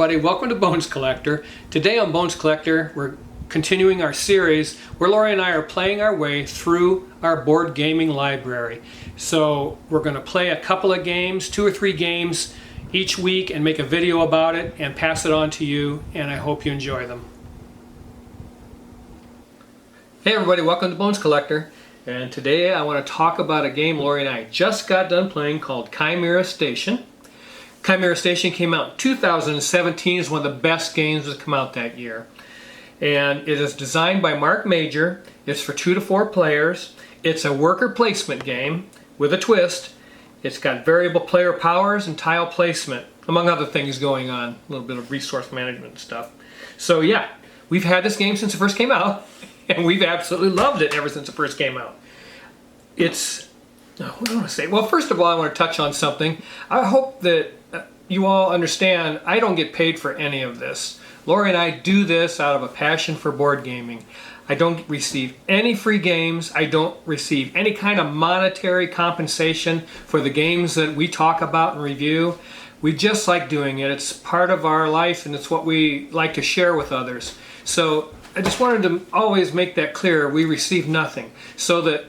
everybody, welcome to Bones Collector. Today on Bones Collector we're continuing our series where Lori and I are playing our way through our board gaming library. So we're going to play a couple of games, 2 or 3 games each week, and make a video about it and pass it on to you, and I hope you enjoy them. Hey everybody, welcome to Bones Collector, and today I want to talk about a game Lori and I just got done playing called Chimera Station. Chimera Station came out in 2017. It's one of the best games that come out that year. And it is designed by Mark Major. It's for 2 to 4 players. It's a worker placement game with a twist. It's got variable player powers and tile placement, among other things going on. A little bit of resource management stuff. So yeah, we've had this game since it first came out, and we've absolutely loved it ever since it first came out. What do I want to say? Well, first of all, I want to touch on something. I hope that you all understand I don't get paid for any of this. Lori and I do this out of a passion for board gaming. I don't receive any free games. I don't receive any kind of monetary compensation for the games that we talk about and review. We just like doing it. It's part of our life, and it's what we like to share with others. So I just wanted to always make that clear. We receive nothing. So that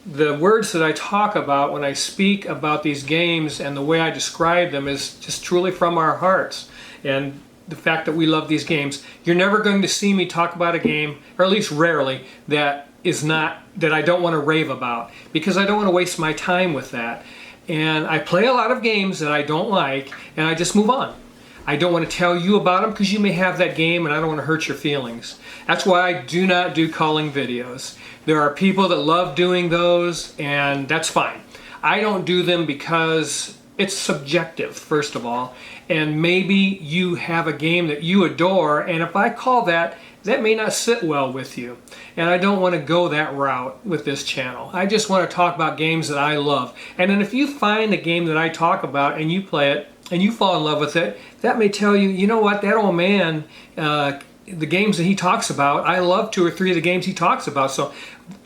the words that I talk about when I speak about these games and the way I describe them is just truly from our hearts. And the fact that we love these games. You're never going to see me talk about a game, or at least rarely, that I don't want to rave about, because I don't want to waste my time with that. And I play a lot of games that I don't like, and I just move on. I don't want to tell you about them because you may have that game and I don't want to hurt your feelings. That's why I do not do calling videos. There are people that love doing those, and that's fine. I don't do them because it's subjective, first of all, and maybe you have a game that you adore, and if I call that, that may not sit well with you. And I don't want to go that route with this channel. I just want to talk about games that I love. And then if you find a game that I talk about and you play it, and you fall in love with it, that may tell you, you know what, that old man, the games that he talks about, I love 2 or 3 of the games he talks about.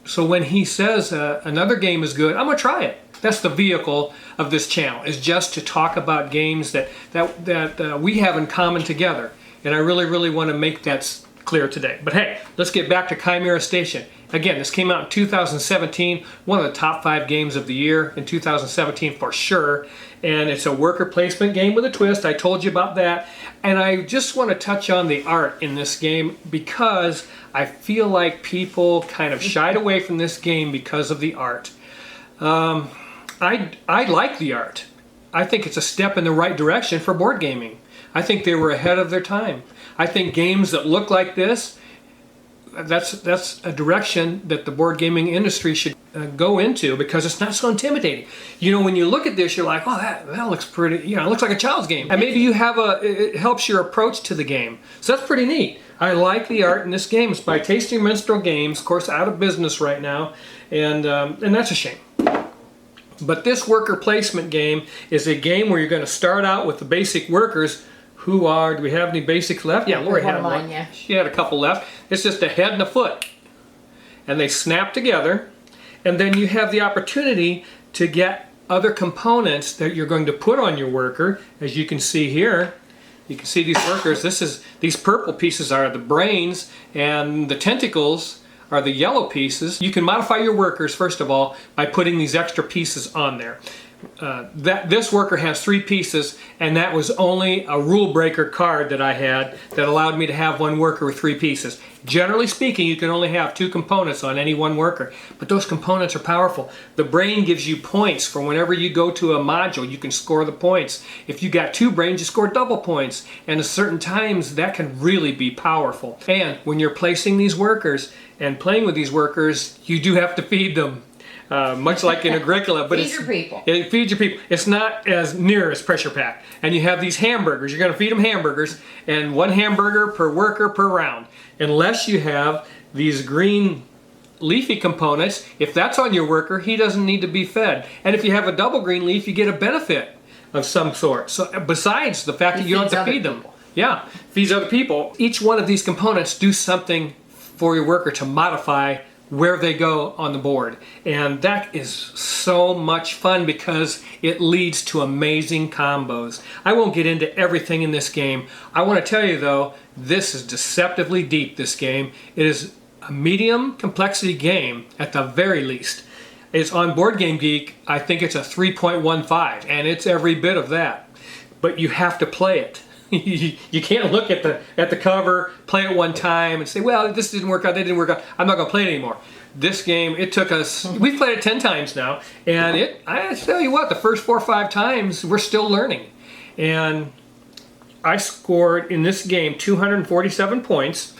So when he says another game is good, I'm going to try it. That's the vehicle of this channel, is just to talk about games that we have in common together. And I really, really want to make that clear today. But hey, let's get back to Chimera Station. Again, this came out in 2017, one of the top 5 games of the year in 2017 for sure. And it's a worker placement game with a twist. I told you about that. And I just want to touch on the art in this game, because I feel like people kind of shied away from this game because of the art. I like the art. I think it's a step in the right direction for board gaming. I think they were ahead of their time. I think games that look like this, that's a direction that the board gaming industry should go into, because it's not so intimidating. You know, when you look at this, you're like, oh, that looks pretty, you know, it looks like a child's game. And maybe you have it helps your approach to the game. So that's pretty neat. I like the art in this game. It's by Tasty Minstrel Games, of course, out of business right now, and that's a shame. But this worker placement game is a game where you're going to start out with the basic workers. Do we have any basics left? Yeah, Lori had one. Yeah. She had a couple left. It's just a head and a foot. And they snap together. And then you have the opportunity to get other components that you're going to put on your worker. As you can see here, you can see these workers. These purple pieces are the brains, and the tentacles are the yellow pieces. You can modify your workers, first of all, by putting these extra pieces on there. This worker has 3 pieces, and that was only a rule breaker card that I had that allowed me to have one worker with 3 pieces. Generally speaking, you can only have 2 components on any one worker, but those components are powerful. The brain gives you points for whenever you go to a module. You can score the points. If you got 2 brains, you score double points, and at certain times that can really be powerful. And when you're placing these workers and playing with these workers, you do have to feed them. Much like in Agricola, but feed your people. It feeds your people. It's not as near as Pressure Pack. And you have these hamburgers. You're going to feed them hamburgers, and 1 hamburger per worker per round. Unless you have these green leafy components, if that's on your worker, he doesn't need to be fed. And if you have a double green leaf, you get a benefit of some sort. So besides the fact that you don't have to feed them. Yeah, feeds other people. Each one of these components do something for your worker to modify where they go on the board. And that is so much fun because it leads to amazing combos. I won't get into everything in this game. I want to tell you though, this is deceptively deep, this game. It is a medium complexity game at the very least. It's on Board Game Geek. I think it's a 3.15, and it's every bit of that. But you have to play it. You can't look at the cover, play it one time, and say, well, this didn't work out, that didn't work out, I'm not going to play it anymore. This game, it took us, we've played it 10 times now, and I tell you what, the first 4 or 5 times, we're still learning. And I scored in this game 247 points.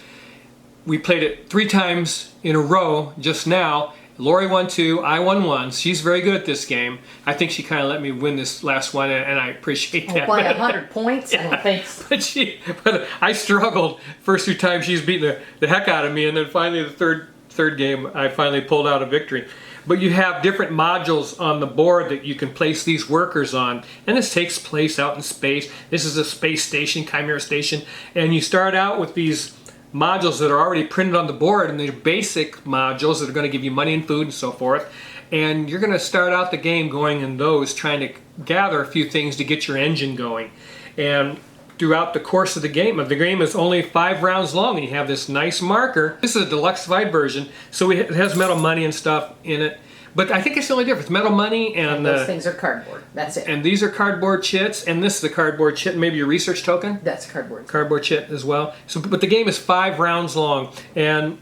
We played it 3 times in a row just now. Lori won 2, I won 1. She's very good at this game. I think she kind of let me win this last one, and I appreciate that. By 100 points? I don't think so. But I struggled. First 2 times she's beating the heck out of me, and then finally the third game I finally pulled out a victory. But you have different modules on the board that you can place these workers on, and this takes place out in space. This is a space station, Chimera Station, and you start out with these modules that are already printed on the board, and they're basic modules that are going to give you money and food and so forth. And you're going to start out the game going in those, trying to gather a few things to get your engine going. And throughout the course of the game is only 5 rounds long, and you have this nice marker. This is a deluxified version, so it has metal money and stuff in it. But I think it's the only difference. Metal money and those things are cardboard. That's it. And these are cardboard chits, and this is a cardboard chit, maybe your research token. That's cardboard. Cardboard chit as well. So, but the game is 5 rounds long, and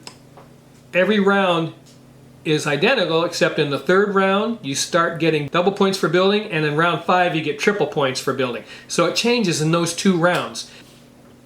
every round is identical, except in the 3rd round you start getting double points for building, and in round 5 you get triple points for building. So it changes in those 2 rounds.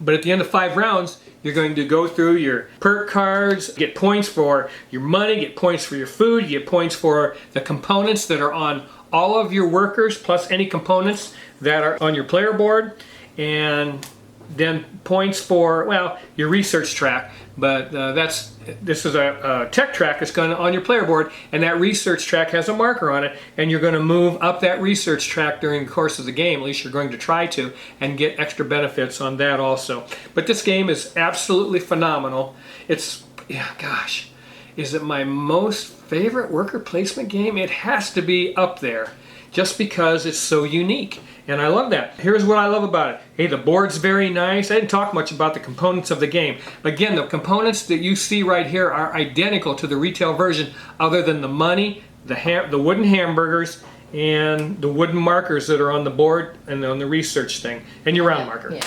But at the end of 5 rounds, you're going to go through your perk cards, get points for your money, get points for your food, you get points for the components that are on all of your workers, plus any components that are on your player board, and then points for, well, your research track. But this is a tech track that's going on your player board, and that research track has a marker on it, and you're going to move up that research track during the course of the game, at least you're going to try to, and get extra benefits on that also. But this game is absolutely phenomenal. It's, yeah, gosh, is it my most favorite worker placement game? It has to be up there, just because it's so unique. And I love that. Here's what I love about it. Hey, the board's very nice. I didn't talk much about the components of the game. Again, the components that you see right here are identical to the retail version, other than the money, the wooden hamburgers, and the wooden markers that are on the board and on the research thing, and your round marker,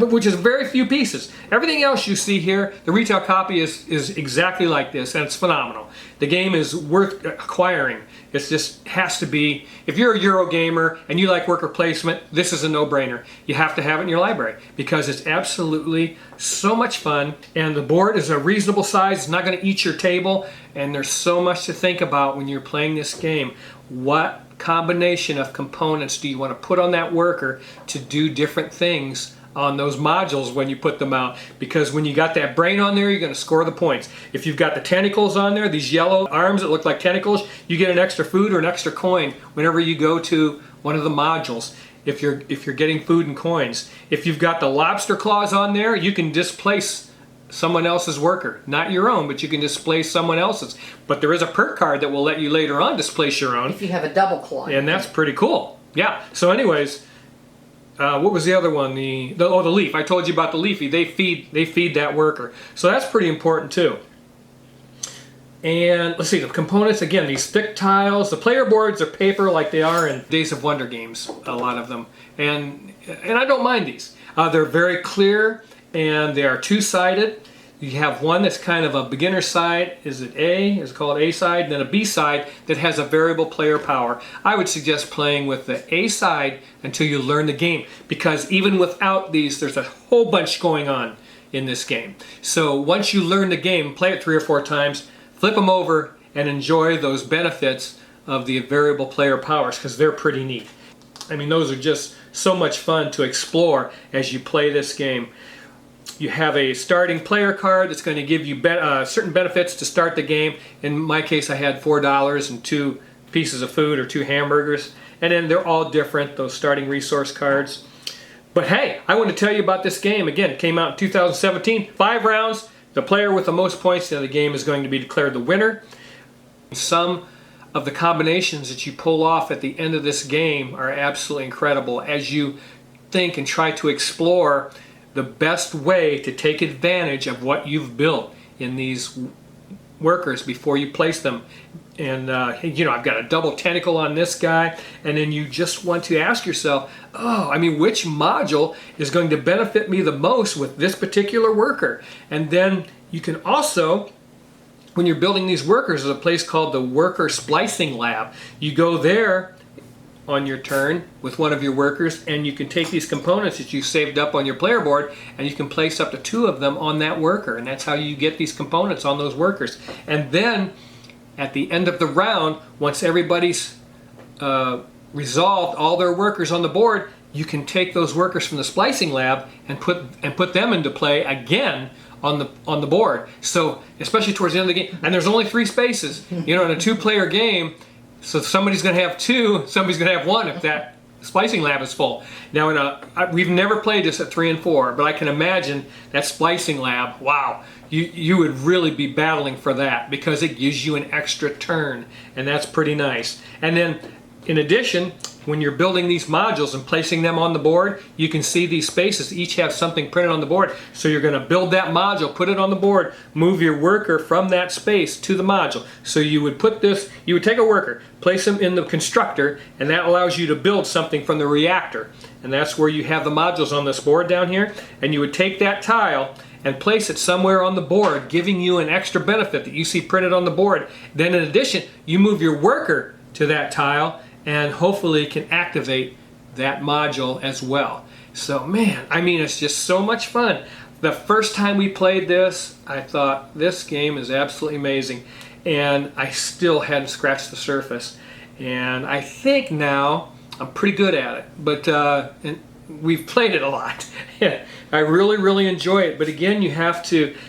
which is very few pieces. Everything else you see here, the retail copy is exactly like this, and it's phenomenal. The game is worth acquiring. It just has to be, if you're a Eurogamer and you like worker placement, this is a no-brainer. You have to have it in your library because it's absolutely so much fun, and the board is a reasonable size. It's not going to eat your table, and there's so much to think about when you're playing this game. What combination of components do you want to put on that worker to do different things on those modules when you put them out? Because when you got that brain on there, you're going to score the points. If you've got the tentacles on there, these yellow arms that look like tentacles, you get an extra food or an extra coin whenever you go to one of the modules. If you're getting food and coins. If you've got the lobster claws on there, you can displace someone else's worker. Not your own, but you can displace someone else's. But there is a perk card that will let you later on displace your own. If you have a double claw. And that's pretty cool. Yeah. So anyways, what was the other one? The leaf. I told you about the leafy. They feed that worker. So that's pretty important too. And let's see, the components, again, these thick tiles. The player boards are paper like they are in Days of Wonder games, a lot of them. And I don't mind these. They're very clear, and they are 2-sided. You have one that's kind of a beginner side. Is it A? It's called A side. And then a B side that has a variable player power. I would suggest playing with the A side until you learn the game, because even without these, there's a whole bunch going on in this game. So once you learn the game, play it 3 or 4 times, flip them over, and enjoy those benefits of the variable player powers, because they're pretty neat. I mean, those are just so much fun to explore as you play this game. You have a starting player card that's going to give you certain benefits to start the game. In my case, I had $4 and 2 pieces of food or 2 hamburgers. And then they're all different, those starting resource cards. But hey, I want to tell you about this game. Again, it came out in 2017. 5 rounds, The player with the most points in the game is going to be declared the winner. Some of the combinations that you pull off at the end of this game are absolutely incredible as you think and try to explore the best way to take advantage of what you've built in these workers before you place them. And you know, I've got a double tentacle on this guy, and then you just want to ask yourself, oh, I mean, which module is going to benefit me the most with this particular worker? And then you can also, when you're building these workers, there's a place called the Worker Splicing Lab. You go there on your turn with one of your workers, and you can take these components that you saved up on your player board, and you can place up to 2 of them on that worker, and that's how you get these components on those workers. And then at the end of the round, once everybody's resolved all their workers on the board, you can take those workers from the splicing lab and put them into play again on the board. So especially towards the end of the game, and there's only 3 spaces, you know, in a 2-player game. So somebody's going to have 2, somebody's going to have 1 if that splicing lab is full. Now, we've never played this at 3 and 4, but I can imagine that splicing lab. Wow, you would really be battling for that because it gives you an extra turn, and that's pretty nice. And then, in addition, when you're building these modules and placing them on the board, you can see these spaces each have something printed on the board. So you're going to build that module, put it on the board, move your worker from that space to the module. So you would take a worker, place them in the constructor, and that allows you to build something from the reactor. And that's where you have the modules on this board down here. And you would take that tile and place it somewhere on the board, giving you an extra benefit that you see printed on the board. Then in addition, you move your worker to that tile, and hopefully can activate that module as well. So man, I mean, it's just so much fun. The first time we played this, I thought this game is absolutely amazing, and I still hadn't scratched the surface. And I think now I'm pretty good at it, but and we've played it a lot. I really enjoy it, but again,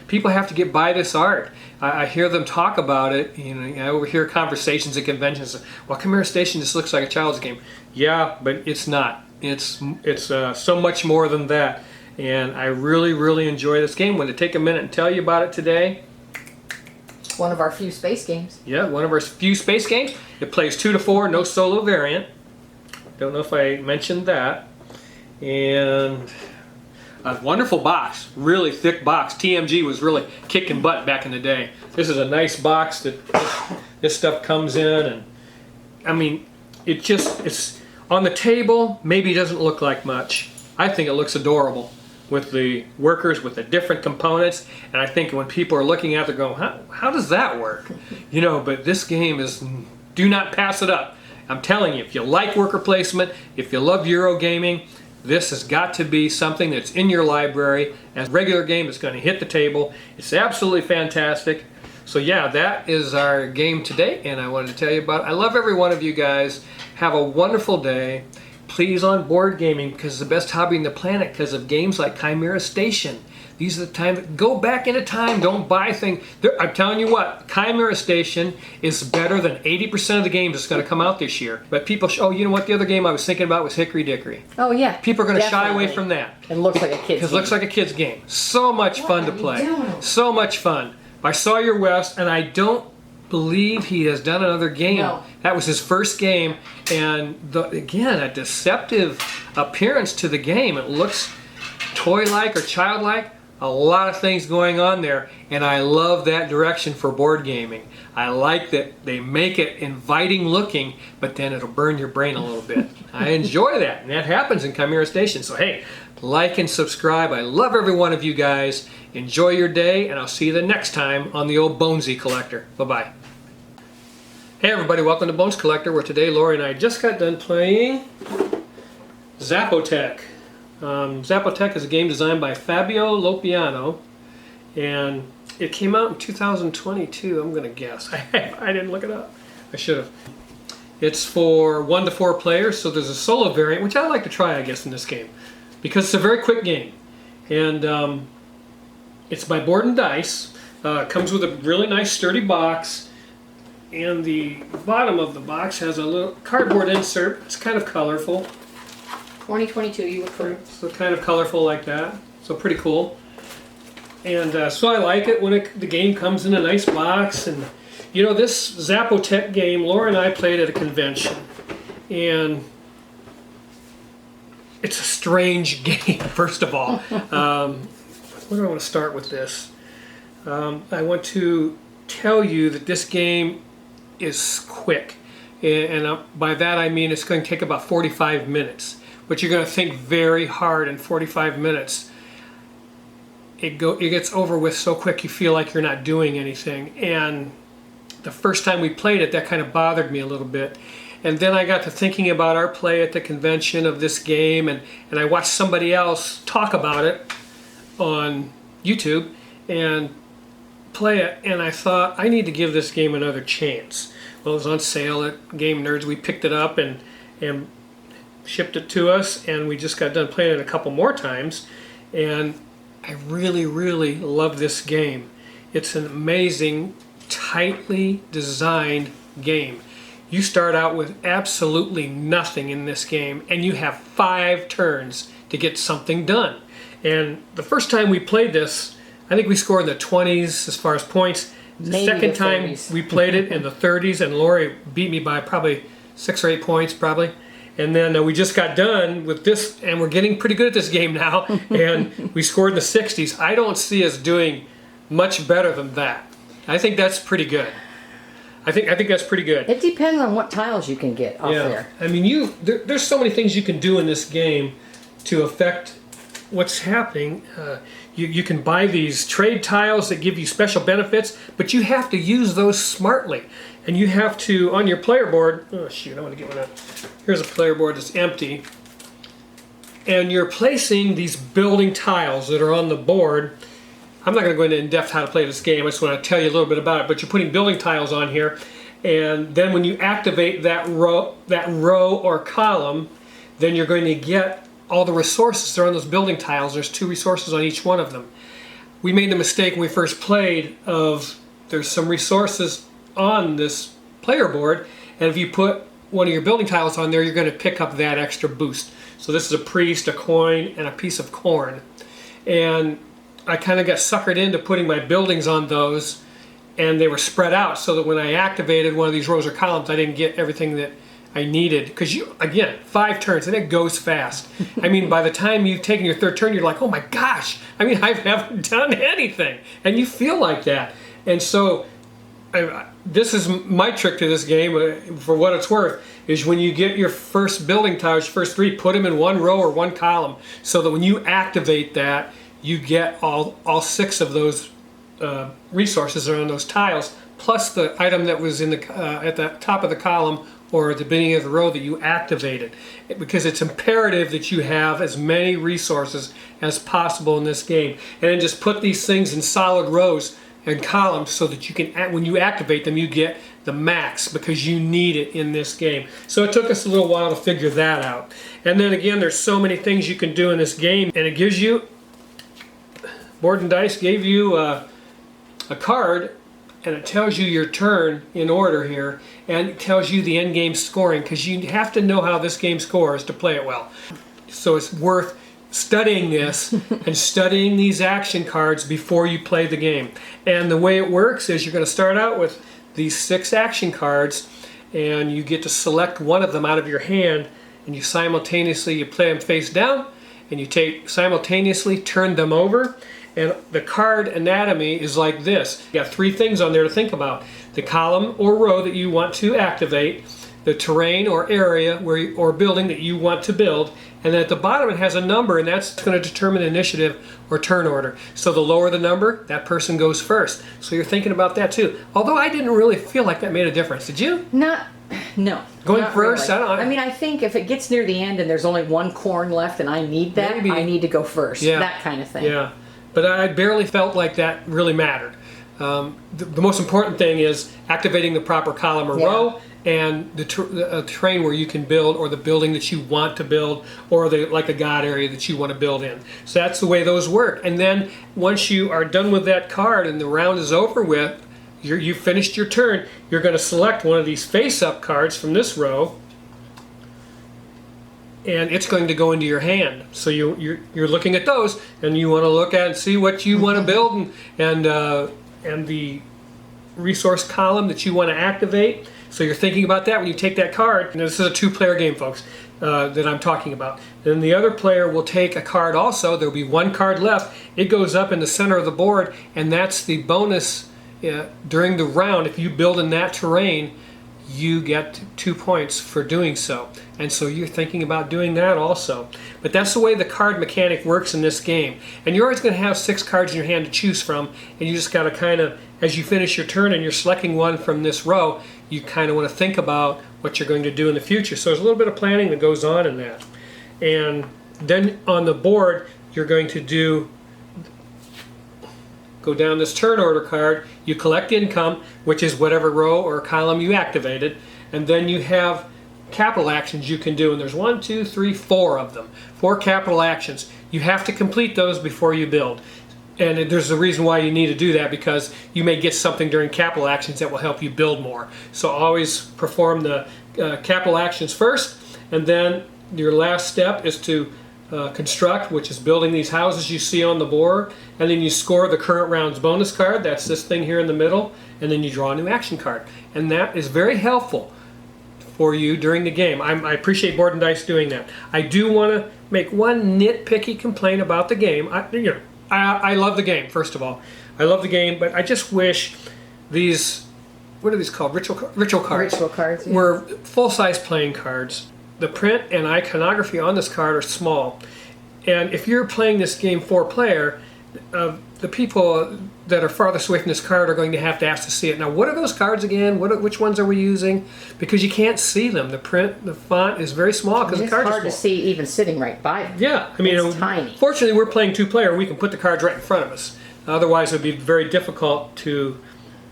people have to get by this art. I hear them talk about it. You know, I overhear conversations at conventions. Well, Chimera Station just looks like a child's game. Yeah, but it's not. It's so much more than that. And I really enjoy this game. I'm going to take a minute and tell you about it today. One of our few space games. Yeah, one of our few space games. It plays 2 to 4, no solo variant. Don't know if I mentioned that. And a wonderful box, really thick box. TMG was really kicking butt back in the day. This is a nice box that this stuff comes in, and I mean, it's on the table. Maybe doesn't look like much. I think it looks adorable with the workers, with the different components, and I think when people are looking at it, they're going, how does that work? You know, but this game is, do not pass it up. I'm telling you, if you like worker placement, if you love Eurogaming, this has got to be something that's in your library as a regular game that's going to hit the table. It's absolutely fantastic. So yeah, that is our game today, and I wanted to tell you about it. I love every one of you guys. Have a wonderful day. Please on board gaming, because it's the best hobby on the planet because of games like Chimera Station. These are the times, go back into time, don't buy things. I'm telling you what, Chimera Station is better than 80% of the games that's going to come out this year. But people, oh, you know what, the other game I was thinking about was Hickory Dickory. Oh yeah. People are going to shy away from that. It looks like a kid's game. Because it looks like a kid's game. So much fun to play. So much fun. By Sawyer West, and I don't believe he has done another game. No. That was his first game, and again, a deceptive appearance to the game. It looks toy-like or childlike. A lot of things going on there, and I love that direction for board gaming. I like that they make it inviting looking, but then it'll burn your brain a little bit. I enjoy that, and that happens in Chimera Station. So hey, like and subscribe. I love every one of you guys. Enjoy your day, and I'll see you the next time on the old Bonesy Collector. Bye-bye. Hey everybody, welcome to Bones Collector, where today Lori and I just got done playing Zapotec. Zapotec is a game designed by Fabio Lopiano, and it came out in 2022, I'm going to guess. I didn't look it up. I should have. It's for 1 to 4 players, so there's a solo variant, which I like to try, I guess, in this game, because it's a very quick game. And it's by Board and Dice. Comes with a really nice sturdy box, and the bottom of the box has a little cardboard insert. It's kind of colorful. 2022, you approve. So kind of colorful like that. So pretty cool. And so I like it when the game comes in a nice box. And you know, this Zapotec game, Laura and I played at a convention, and it's a strange game. First of all, where do I want to start with this? I want to tell you that this game is quick, and by that I mean it's going to take about 45 minutes, but you're going to think very hard in 45 minutes. It gets over with so quick you feel like you're not doing anything. And the first time we played it, that kind of bothered me a little bit. And then I got to thinking about our play at the convention of this game, and I watched somebody else talk about it on YouTube and play it, and I thought, I need to give this game another chance. Well, it was on sale at Game Nerds. We picked it up and shipped it to us, and we just got done playing it a couple more times, and I really, really love this game. It's an amazing, tightly designed game. You start out with absolutely nothing in this game, and you have 5 turns to get something done. And the first time we played this, I think we scored in the 20s as far as points. The Maybe second the time 30s. we played it in the 30s, and Lori beat me by probably 6 or 8 points, probably. And then we just got done with this, and we're getting pretty good at this game now, and we scored in the 60s. I don't see us doing much better than that. I think that's pretty good. I think that's pretty good. It depends on what tiles you can get off there. I mean, there's so many things you can do in this game to affect what's happening. You can buy these trade tiles that give you special benefits, but you have to use those smartly. And you have to, on your player board, oh shoot, I want to get one out. Here's a player board that's empty. And you're placing these building tiles that are on the board. I'm not going to go into in-depth how to play this game. I just want to tell you a little bit about it. But you're putting building tiles on here, and then when you activate that row or column, then you're going to get all the resources that are on those building tiles. There's 2 resources on each one of them. We made the mistake when we first played of there's some resources on this player board, and if you put one of your building tiles on there, you're going to pick up that extra boost. So this is a priest, a coin, and a piece of corn. And I kind of got suckered into putting my buildings on those, and they were spread out so that when I activated one of these rows or columns, I didn't get everything that I needed. Because again, 5 turns, and it goes fast. I mean, by the time you've taken your 3rd turn, you're like, oh my gosh, I mean, I haven't done anything. And you feel like that. And so this is my trick to this game, for what it's worth, is when you get your first building tiles, your first 3, put them in one row or one column, so that when you activate that, you get all 6 of those resources that are on those tiles, plus the item that was in the at the top of the column or at the beginning of the row that you activated. Because it's imperative that you have as many resources as possible in this game. And then just put these things in solid rows and columns so that you can, when you activate them, you get the max, because you need it in this game. So it took us a little while to figure that out. And then again, there's so many things you can do in this game, and it gives you, Board and Dice gave you a card, and it tells you your turn in order here, and it tells you the end game scoring, because you have to know how this game scores to play it well. So it's worth studying this and studying these action cards before you play the game. And the way it works is you're going to start out with these 6 action cards, and you get to select one of them out of your hand, and you simultaneously play them face down, and you simultaneously turn them over. And the card anatomy is like this. You got 3 things on there to think about: the column or row that you want to activate, the terrain or area or building that you want to build, and then at the bottom it has a number, and that's going to determine initiative or turn order. So the lower the number, that person goes first. So you're thinking about that too. Although I didn't really feel like that made a difference. Did you? No. Going not first? really. I don't know. I mean, I think if it gets near the end and there's only 1 corn left and I need that, Maybe. I need to go first. Yeah. That kind of thing. Yeah. But I barely felt like that really mattered. The most important thing is activating the proper column or Yeah. row, and the terrain where you can build, or the building that you want to build, or like a god area that you want to build in. So that's the way those work. And then once you are done with that card and the round is over with, you finished your turn, you're going to select one of these face-up cards from this row, and it's going to go into your hand. So you're looking at those, and you want to look at and see what you want to build, and the resource column that you want to activate. So you're thinking about that when you take that card. And this is a 2-player game, folks, that I'm talking about. Then the other player will take a card also. There'll be 1 card left. It goes up in the center of the board, and that's the bonus during the round. If you build in that terrain, you get 2 points for doing so. And so you're thinking about doing that also. But that's the way the card mechanic works in this game. And you're always going to have 6 cards in your hand to choose from, and you just got to kind of, as you finish your turn and you're selecting one from this row, you kind of want to think about what you're going to do in the future. So there's a little bit of planning that goes on in that. And then on the board, you're going to go down this turn order card, you collect income, which is whatever row or column you activated, and then you have capital actions you can do, and there's 1, 2, 3, 4 of them. 4 capital actions. You have to complete those before you build. And there's a reason why you need to do that, because you may get something during capital actions that will help you build more. So always perform the capital actions first, and then your last step is to construct, which is building these houses you see on the board, and then you score the current round's bonus card. That's this thing here in the middle, and then you draw a new action card. And that is very helpful for you during the game. I appreciate Board and Dice doing that. I do want to make one nitpicky complaint about the game. I love the game, first of all. I love the game, but I just wish these, what are these called? Ritual cards? Ritual cards, yeah. Were full-size playing cards. The print and iconography on this card are small. And if you're playing this game 4-player, the people that are farthest away from this card are going to have to ask to see it. Now, what are those cards again? Which ones are we using? Because you can't see them. The print, the font is very small because the It's card is hard to small. see even sitting right by them. Yeah, I mean, It's tiny. Fortunately, we're playing 2-player. We can put the cards right in front of us. Otherwise, it would be very difficult to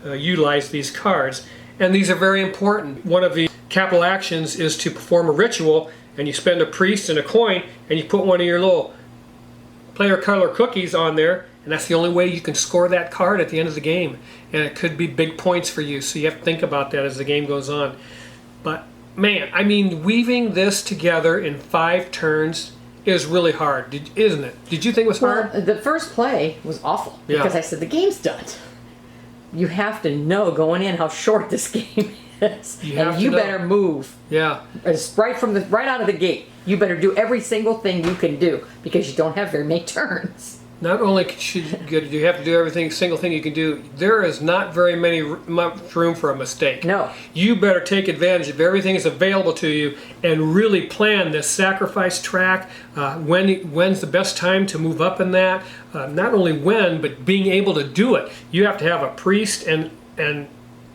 utilize these cards. And these are very important. One of the capital actions is to perform a ritual, and you spend a priest and a coin, and you put one of your little player color cookies on there, and that's the only way you can score that card at the end of the game. And it could be big points for you, so you have to think about that as the game goes on. But man, I mean, weaving this together in 5 turns is really hard, isn't it? Did you think it was hard? Well, the first play was awful because Yeah. I said the game's done. You have to know going in how short this game is, You have and to you know. better move. Yeah. It's right out of the gate. You better do every single thing you can do because you don't have very many turns. Not only should you have to do everything, single thing you can do, there is not very much room for a mistake. No. You better take advantage of everything that's available to you and really plan this sacrifice track. When's the best time to move up in that? Not only when, but being able to do it. You have to have a priest and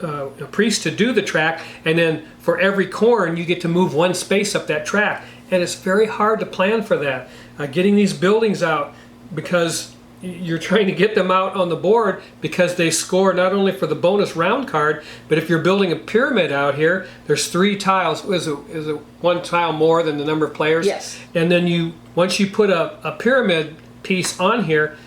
a priest to do the track, and then for every corn you get to move 1 space up that track. And it's very hard to plan for that. Getting these buildings out, because you're trying to get them out on the board because they score not only for the bonus round card, but if you're building a pyramid out here, there's 3 tiles. Is it 1 tile more than the number of players? Yes. And then once you put a pyramid piece on here,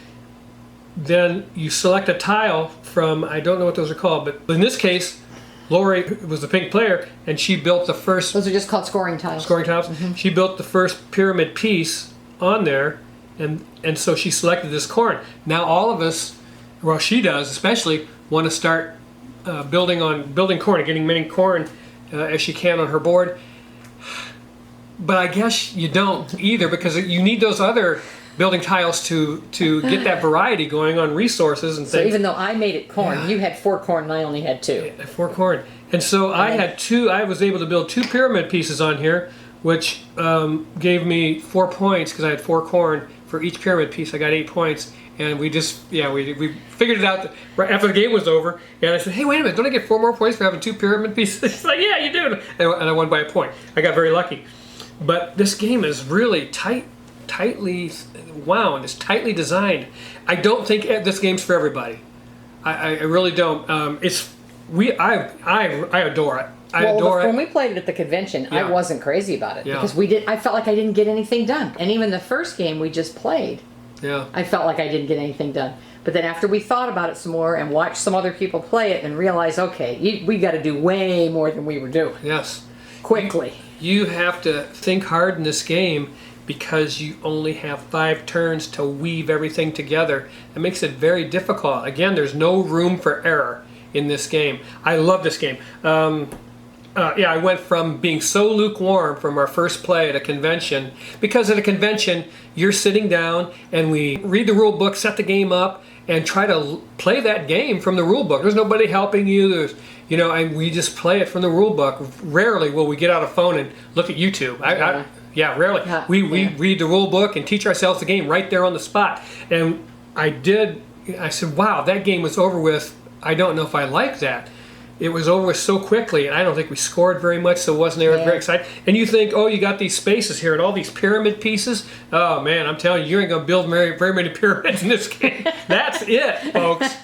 then you select a tile from, I don't know what those are called, but in this case, Lori was the pink player, and she built the first Those are just called scoring tiles. scoring tiles. She built the first pyramid piece on there, and so she selected this corn. Now all of us, well, she does especially, want to start building corn and getting many corn as she can on her board. But I guess you don't either, because you need those other building tiles to get that variety going on resources and So things. even though I made it corn, Yeah. you had 4 corn and I only had 2. 4 corn. And so I had 2, I was able to build 2 pyramid pieces on here, which gave me 4 points because I had 4 corn. For each pyramid piece, I got 8 points. And we figured it out right after the game was over. And I said, hey, wait a minute, don't I get 4 more points for having 2 pyramid pieces? She's like, yeah, you do. And I won by a point. I got very lucky. But this game is really tightly wound. It's tightly designed. I don't think this game's for everybody. I really don't. I adore it. I adore when it. we played it at the convention, I Yeah. wasn't crazy about it Yeah. because I felt like I didn't get anything done. And even the first game we just played, Yeah. I felt like I didn't get anything done. But then after we thought about it some more and watched some other people play it and realized, okay, we got to do way more than we were doing. Yes. quickly. You have to think hard in this game because you only have 5 turns to weave everything together. It makes it very difficult. Again, there's no room for error in this game. I love this game. Yeah, I went from being so lukewarm from our first play at a convention, because at a convention, you're sitting down and we read the rule book, set the game up, and try to play that game from the rule book. There's nobody helping you. And we just play it from the rule book. Rarely will we get out a phone and look at YouTube. Rarely. We read the rule book and teach ourselves the game right there on the spot. And I said, wow, that game was over with. I don't know if I like that. It was over with so quickly, and I don't think we scored very much, so it wasn't very exciting. And you think, oh, you got these spaces here and all these pyramid pieces. Oh, man, I'm telling you, you ain't going to build very many pyramids in this game. That's it, folks.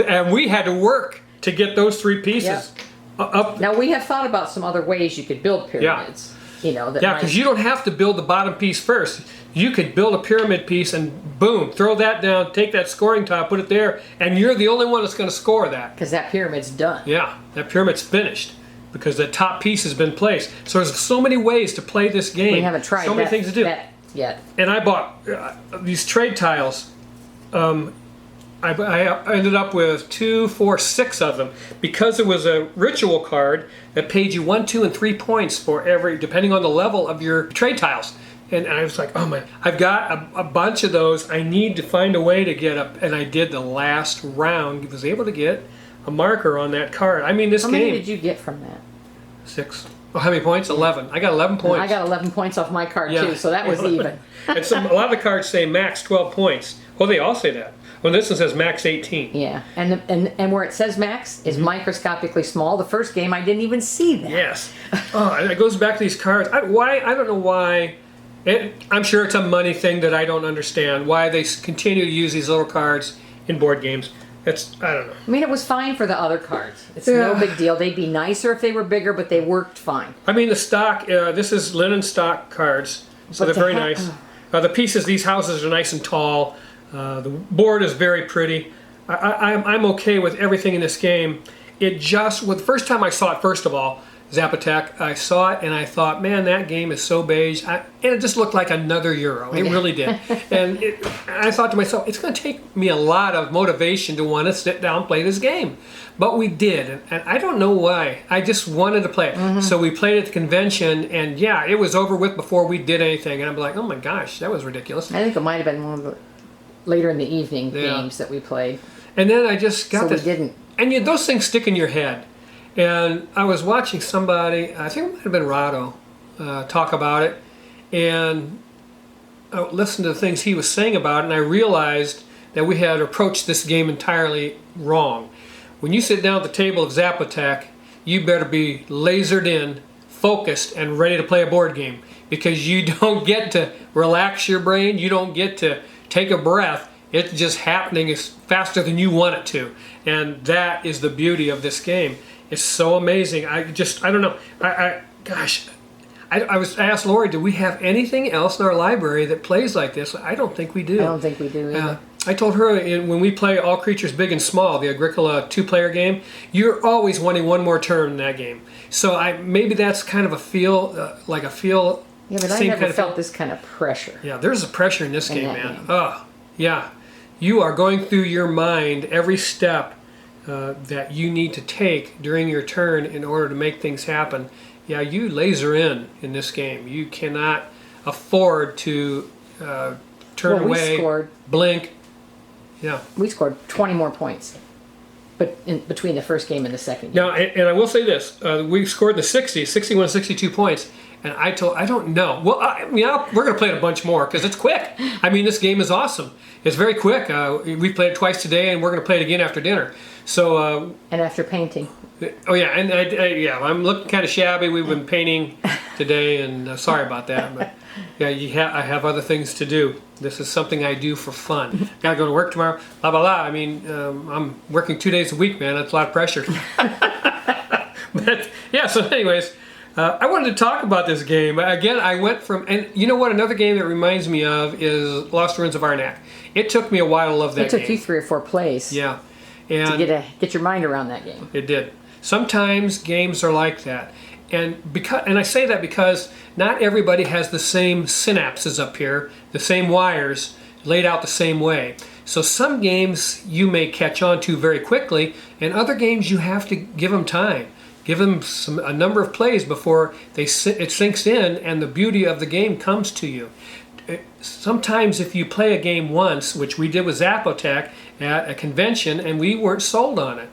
And we had to work to get those 3 pieces up. Now, we have thought about some other ways you could build pyramids. Because you don't have to build the bottom piece first. You could build a pyramid piece and boom, throw that down, take that scoring tile, put it there, and you're the only one that's going to score that. Because that pyramid's done. Yeah, that pyramid's finished because the top piece has been placed. So there's so many ways to play this game. We haven't tried so many things to do. that yet. And I bought these trade tiles. I ended up with 2, 4, 6 of them because it was a ritual card that paid you 1, 2, and 3 points for every, depending on the level of your trade tiles. And I was like, oh my, I've got a bunch of those. I need to find a way to get up. And I did the last round. Was able to get a marker on that card. I mean, this game. How many did you get from that? 6. Oh, how many points? 11. I got 11 points. I got 11 points off my card too, so that was even. And a lot of the cards say max 12 points. Well, they all say that. Well, this one says max 18. Yeah, and where it says max is microscopically small. The first game, I didn't even see that. Yes. Oh, and it goes back to these cards. I don't know why. I'm sure it's a money thing that I don't understand. Why they continue to use these little cards in board games. I don't know. I mean, it was fine for the other cards. It's no big deal. They'd be nicer if they were bigger, but they worked fine. I mean, the stock, this is linen stock cards, so they're very nice. The pieces, these houses are nice and tall. The board is very pretty. I'm okay with everything in this game. It just, the first time I saw it, first of all, Zapotec, I saw it and I thought, man, that game is so beige. And it just looked like another Euro. It really did. And I thought to myself, it's going to take me a lot of motivation to want to sit down and play this game. But we did. And I don't know why. I just wanted to play it. So we played at the convention, and yeah, it was over with before we did anything. And I'm like, oh my gosh, that was ridiculous. I think it might have been one of the later in the evening games that we played. And then I just got this. We didn't. And those things stick in your head. And I was watching somebody, I think it might have been Rado, talk about it, and I listened to the things he was saying about it, and I realized that we had approached this game entirely wrong. When you sit down at the table of Zapotec, you better be lasered in, focused, and ready to play a board game, because you don't get to relax your brain, you don't get to take a breath. It's just happening as faster than you want it to, and that is the beauty of this game. It's so amazing. I don't know. I asked Lori, do we have anything else in our library that plays like this? I don't think we do. I don't think we do either. I told her when we play All Creatures Big and Small, the Agricola 2-player game, you're always wanting one more turn in that game. So maybe that's kind of a feel, Yeah, but I never felt this kind of pressure. Yeah, there's a pressure in this game, man. Oh, yeah. You are going through your mind every step that you need to take during your turn in order to make things happen. Yeah, you laser in this game. You cannot afford to turn away, blink. Yeah. We scored 20 more points, but between the first game and the second game. Now, and I will say this: we scored the 61, 62 points. And I don't know. Well, we're going to play it a bunch more because it's quick. I mean, this game is awesome. It's very quick. We played it twice today, and we're going to play it again after dinner. So. And after painting. Oh yeah, and I'm looking kind of shabby. We've been painting today, and sorry about that. But yeah, I have other things to do. This is something I do for fun. Got to go to work tomorrow. Blah blah blah. I mean, I'm working 2 days a week, man. That's a lot of pressure. But yeah. So, anyways. I wanted to talk about this game. Again, I went from, and you know what, another game that reminds me of is Lost Ruins of Arnak. It took me a while to love that game. It took you 3 or 4 plays. Yeah. And to get your mind around that game. It did. Sometimes games are like that. and I say that because not everybody has the same synapses up here, the same wires laid out the same way. So some games you may catch on to very quickly, and other games you have to give them time. Give them a number of plays before it sinks in and the beauty of the game comes to you. Sometimes if you play a game once, which we did with Zapotec at a convention, and we weren't sold on it.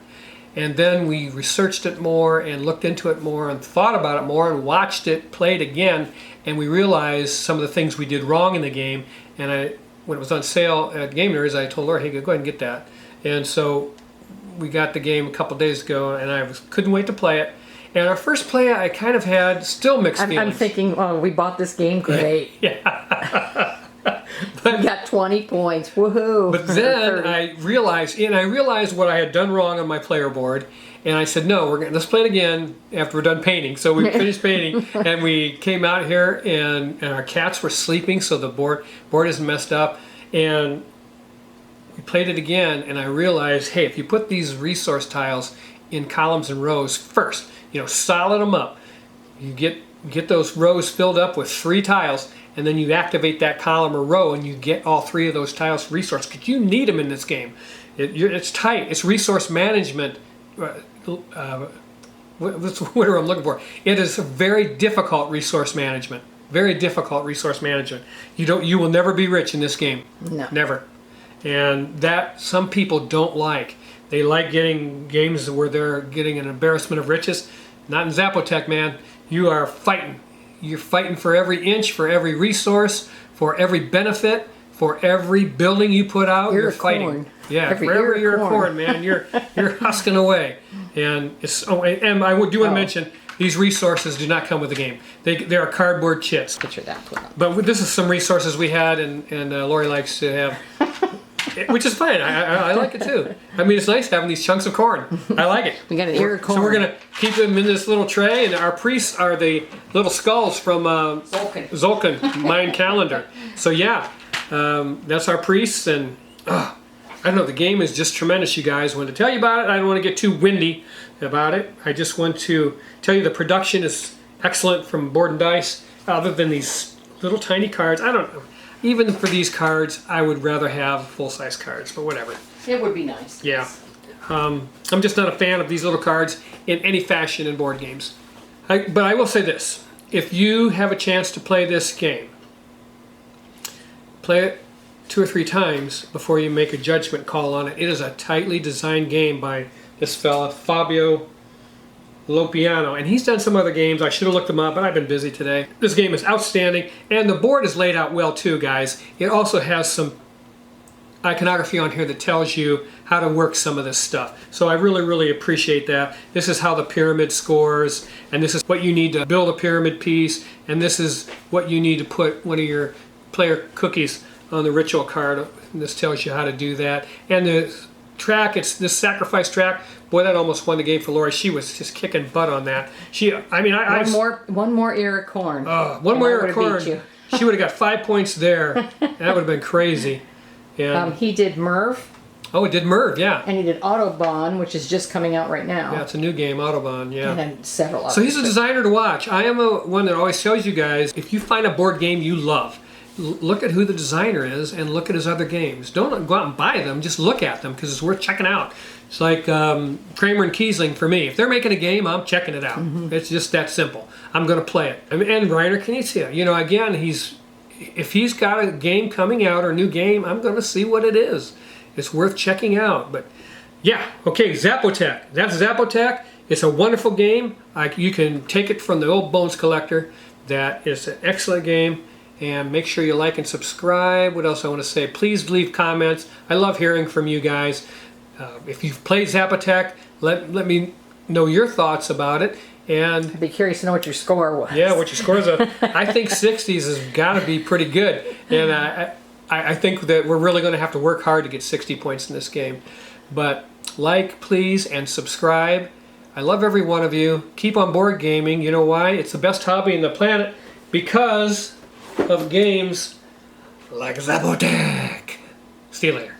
And then we researched it more and looked into it more and thought about it more and watched it played again, and we realized some of the things we did wrong in the game. And when it was on sale at Game Nerds, I told Laura, hey, go ahead and get that. And so we got the game a couple days ago, and I couldn't wait to play it. And our first play, I kind of had still mixed feelings. I'm thinking, oh, we bought this game, great. Yeah. We got 20 points, woohoo. But then I realized what I had done wrong on my player board, and I said, no, let's play it again after we're done painting. So we finished painting, and we came out here, and our cats were sleeping, so the board isn't messed up, and we played it again, and I realized, hey, if you put these resource tiles in columns and rows first, solid them up, you get those rows filled up with 3 tiles, and then you activate that column or row and you get all 3 of those tiles resource, because you need them in this game. It's tight. It's resource management. What's the word I'm looking for? It is a very difficult resource management. Very difficult resource management. You will never be rich in this game. No. Never. And that some people don't like. They like getting games where they're getting an embarrassment of riches. Not in Zapotec, man. You are fighting. You're fighting for every inch, for every resource, for every benefit, for every building you put out. You're fighting. Corn. Yeah, for every ear of corn, man. You're husking away. And and I do want to mention, these resources do not come with the game. They are cardboard chits. Picture that put up. But this is some resources we had, and Lori likes to have. Which is fine. I like it too. I mean, it's nice having these chunks of corn. I like it. We got an ear of corn. So we're going to keep them in this little tray, and our priests are the little skulls from Tzolk'in Mayan calendar. So yeah, that's our priests, and I don't know, the game is just tremendous, you guys. I want to tell you about it. I don't want to get too windy about it. I just want to tell you the production is excellent from Board and Dice, other than these little tiny cards. I don't know. Even for these cards, I would rather have full-size cards, but whatever. It would be nice. Yeah. I'm just not a fan of these little cards in any fashion in board games. But I will say this. If you have a chance to play this game, play it 2 or 3 times before you make a judgment call on it. It is a tightly designed game by this fella, Fabio Lopiano, and he's done some other games. I should have looked them up, but I've been busy today. This game is outstanding, and the board is laid out well too, guys. It also has some iconography on here that tells you how to work some of this stuff. So I really, really appreciate that. This is how the pyramid scores, and this is what you need to build a pyramid piece, and this is what you need to put one of your player cookies on the ritual card. And this tells you how to do that. And the track, it's this sacrifice track. Boy, that almost won the game for Lori. She was just kicking butt on that. One more ear of corn. One more ear of corn. She would have got 5 points there. That would have been crazy. And he did Merv. Oh, it did Merv, yeah. And he did Autobahn, which is just coming out right now. Yeah, it's a new game, Autobahn, yeah. And then several others. So he's a designer to watch. I am one that always tells you guys, if you find a board game you love, look at who the designer is and look at his other games. Don't go out and buy them, just look at them because it's worth checking out. It's like Kramer and Kiesling for me. If they're making a game, I'm checking it out. It's just that simple. I'm going to play it. And Reiner Knizia, again, if he's got a game coming out or a new game, I'm going to see what it is. It's worth checking out. But yeah, okay, Zapotec. That's Zapotec. It's a wonderful game. You can take it from the old Bones Collector. That is an excellent game. And make sure you like and subscribe. What else I want to say? Please leave comments. I love hearing from you guys. If you've played Zapotec, let me know your thoughts about it. And I'd be curious to know what your score was. Yeah, what your scores are. I think 60s has got to be pretty good. And I think that we're really going to have to work hard to get 60 points in this game. But like, please, and subscribe. I love every one of you. Keep on board gaming. You know why? It's the best hobby on the planet because of games like Zapotec. See you later.